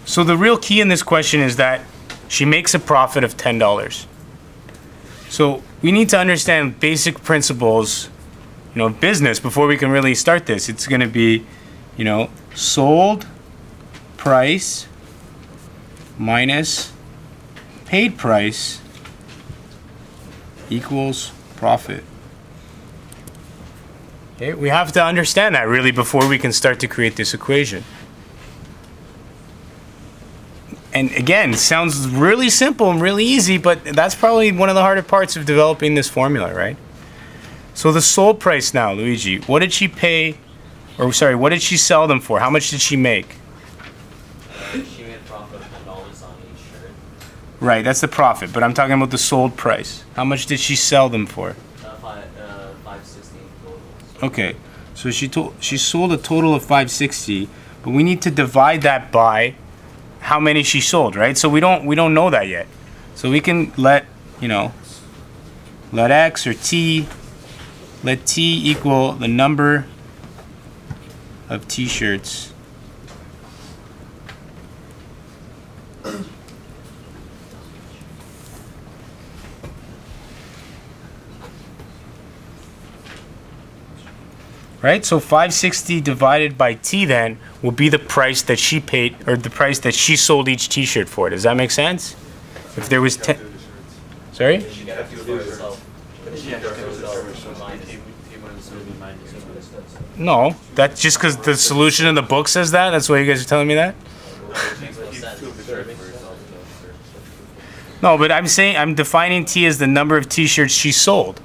So the real key in this question is that she makes a profit of $10. So we need to understand basic principles, of business before we can really start this. It's going to be, sold price minus paid price equals profit. Okay, we have to understand that really before we can start to create this equation. And again, it sounds really simple and really easy, but that's probably one of the harder parts of developing this formula, right? So the sold price now, Luigi, what did she pay, or sorry, what did she sell them for? How much did she make? She made a profit of $10 on each shirt. Right, that's the profit, but I'm talking about the sold price. How much did she sell them for? $5.60 total. Okay, so she sold a total of $5.60, but we need to divide that by how many she sold, right? So we don't know that yet. So we can let X or T, let T equal the number of t-shirts right? So 560 divided by T then will be the price that she paid, or the price that she sold each t-shirt for. Does that make sense? If there was 10... Sorry? No, that's just because the solution in the book says that? That's why you guys are telling me that? No, but I'm defining T as the number of t-shirts she sold.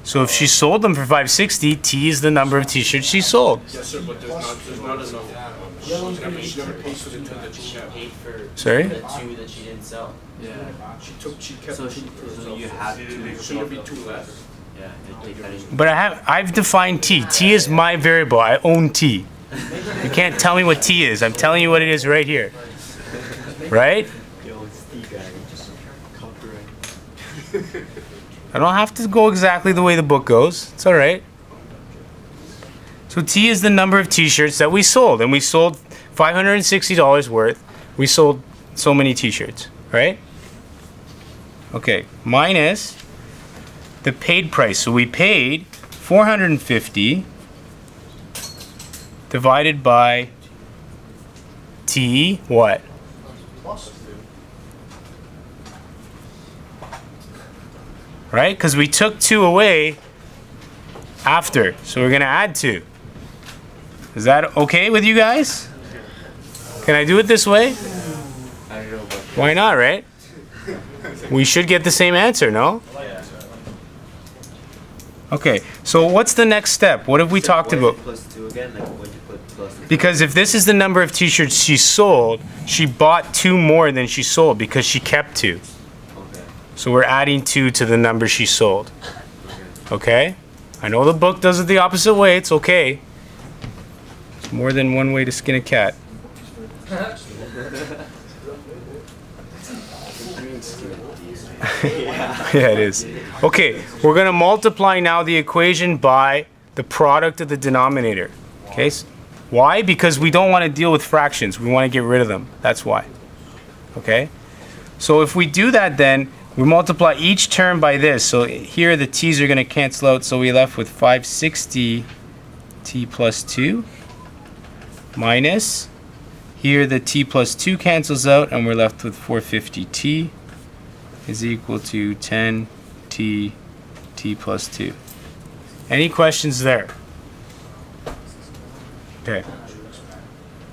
So if she sold them for $5.60, T is the number of t-shirts she sold. Yes, sir, but there's not enough. She never paid for the two that she had. Sorry? The two that she didn't sell. Yeah. She kept. So you have to. Should be two less. Yeah. But I've defined T. T is my variable. I own T. You can't tell me what T is. I'm telling you what it is right here. Right? I don't have to go exactly the way the book goes. It's all right. So T is the number of t-shirts that we sold. And we sold $560 worth. We sold so many t-shirts, right? Okay, minus the paid price. So we paid $450 divided by T, what? Right? Because we took 2 away after. So we're going to add 2. Is that okay with you guys? Can I do it this way? Why not, right? We should get the same answer, no? Okay, so what's the next step? What have we talked about? Because if this is the number of t-shirts she sold, she bought 2 more than she sold because she kept 2. So we're adding 2 to the number she sold. Okay? I know the book does it the opposite way. It's okay. There's more than one way to skin a cat. Yeah, it is. Okay, we're going to multiply now the equation by the product of the denominator. Okay? Why? Because we don't want to deal with fractions. We want to get rid of them. That's why. Okay? So if we do that then, we multiply each term by this. So here the t's are going to cancel out. So we left with 560 t plus 2 minus, here the t plus 2 cancels out and we're left with 450t is equal to 10t t plus 2. Any questions there? Okay.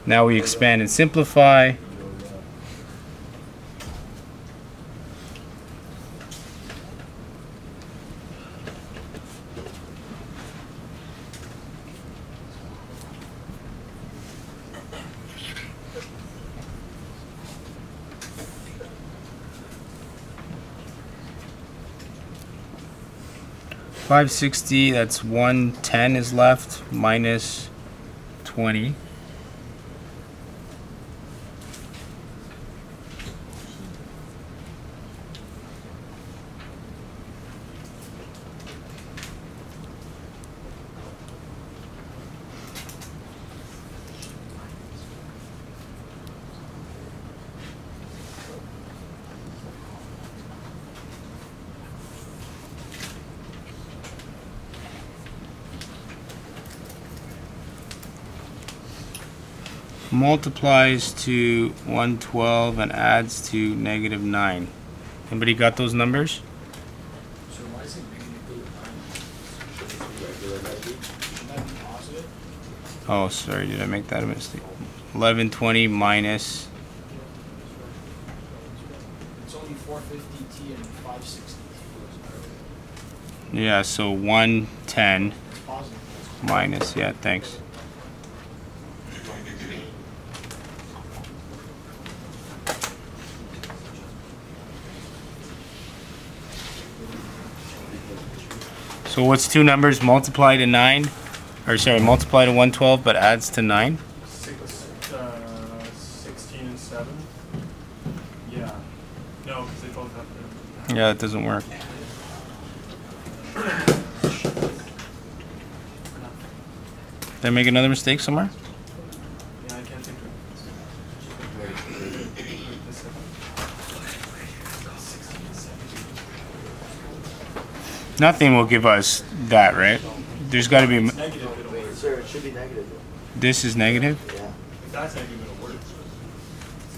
Now we expand and simplify. $560, that's 110 is left, minus 20. multiplies to 112 and adds to -9. Anybody got those numbers? So why is it -9? Shouldn't that be positive? Oh, sorry, did I make that a mistake? 1120 minus. It's only 450T and 560T. Yeah, so 110 It's positive. minus. Yeah, thanks. So what's two numbers multiply to 9? Or sorry, multiply to 112 but adds to 9? 16 and 7. Yeah. No, because they both have to. Yeah, that doesn't work. Did I make another mistake somewhere? Yeah, I can't think of it. Nothing will give us that, right? There's got to be. Negative, it'll work. Sir, it should be negative. This is negative? Yeah. If that's negative, it'll work.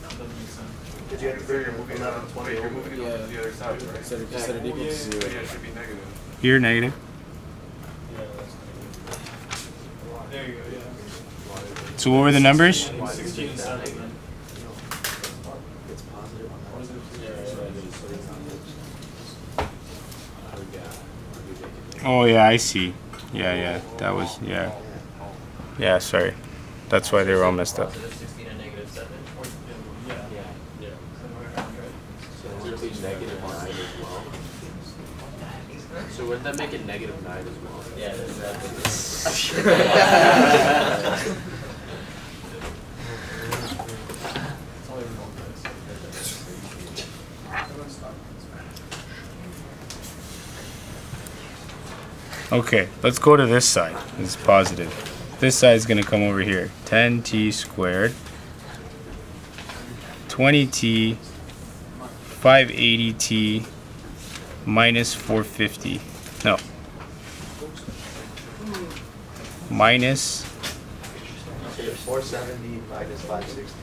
That doesn't make sense. Did you have to figure moving 1120 You're moving it over to the other side, right? Instead of equal to Yeah, 0. it should be negative. Here, negative. Yeah, that's negative. There you go, yeah. So what were the numbers? 16 and 7. Then. It's positive on that. Oh yeah, I see. Yeah, that was, yeah. Yeah, sorry. That's why they were all messed up. Positive 16 and -7. Yeah. Yeah. So would it be negative 9 as well? So wouldn't that make it negative 9 as well? Yeah, that's It's only one place. Okay, let's go to this side. It's positive. This side is going to come over here. 10t squared, 20t, 580t, minus 450. No. Minus. 470 minus 560.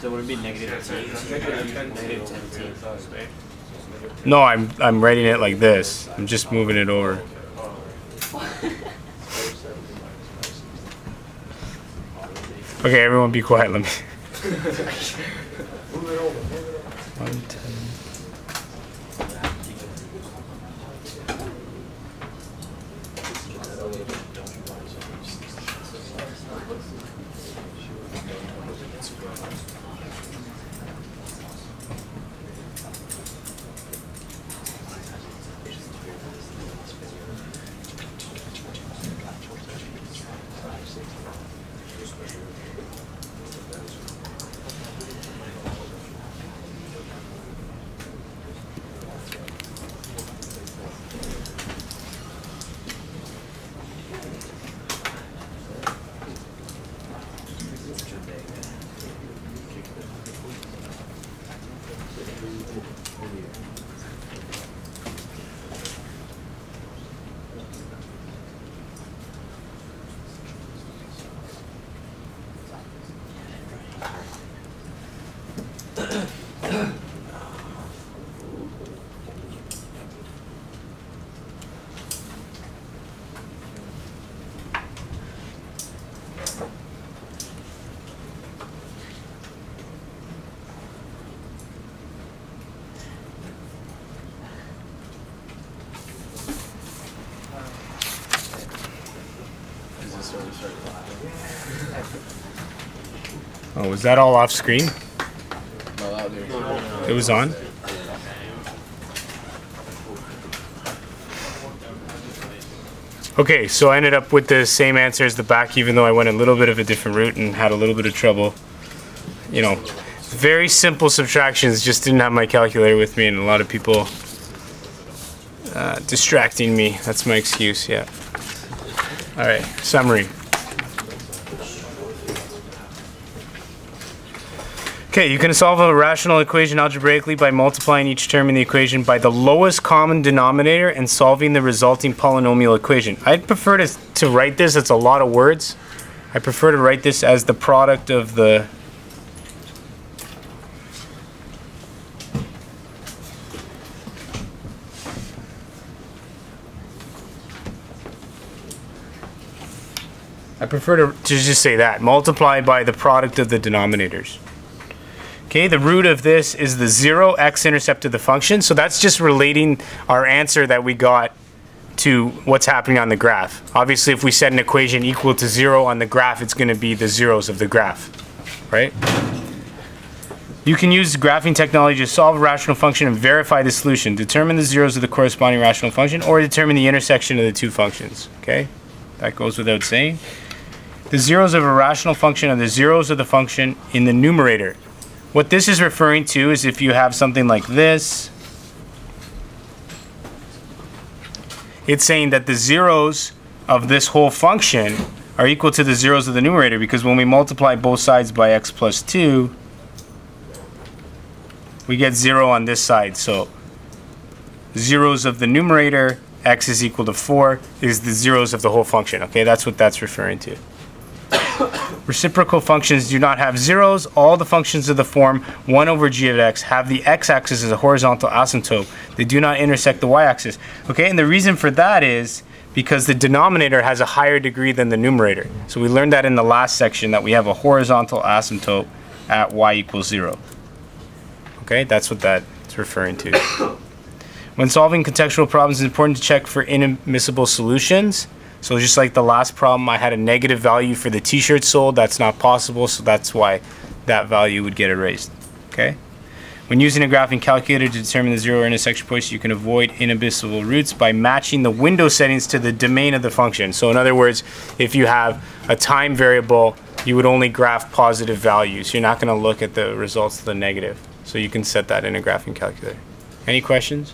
So would it be negative 10? Negative 10. No, I'm writing it like this. I'm just moving it over. 470 minus 560. Okay, everyone be quiet. Let me. Move it over. 110. Oh, was that all off screen? It was on? Okay, so I ended up with the same answer as the back, even though I went a little bit of a different route and had a little bit of trouble. You know, very simple subtractions, just didn't have my calculator with me, and a lot of people distracting me. That's my excuse, yeah. All right, summary. Okay, you can solve a rational equation algebraically by multiplying each term in the equation by the lowest common denominator and solving the resulting polynomial equation. I'd prefer to write this, it's a lot of words. I prefer to write this as the product of the just say that. Multiply by the product of the denominators. Okay, the root of this is the 0 x-intercept of the function. So that's just relating our answer that we got to what's happening on the graph. Obviously, if we set an equation equal to 0 on the graph, it's going to be the zeros of the graph, right? You can use graphing technology to solve a rational function and verify the solution. Determine the zeros of the corresponding rational function or determine the intersection of the two functions. Okay, that goes without saying. The zeros of a rational function are the zeros of the function in the numerator. What this is referring to is if you have something like this, it's saying that the zeros of this whole function are equal to the zeros of the numerator, because when we multiply both sides by x plus 2, we get 0 on this side. So zeros of the numerator, x is equal to 4, is the zeros of the whole function. Okay, that's what that's referring to. Reciprocal functions do not have zeros. All the functions of the form 1 over g of x have the x-axis as a horizontal asymptote. They do not intersect the y-axis. Okay, and the reason for that is because the denominator has a higher degree than the numerator. So we learned that in the last section, that we have a horizontal asymptote at y equals 0. Okay, that's what that's referring to. When solving contextual problems, it's important to check for inadmissible solutions. So just like the last problem, I had a negative value for the t-shirt sold. That's not possible, so that's why that value would get erased. Okay. When using a graphing calculator to determine the zero intersection points, you can avoid inadmissible roots by matching the window settings to the domain of the function. So in other words, if you have a time variable, you would only graph positive values. You're not going to look at the results of the negative. So you can set that in a graphing calculator. Any questions?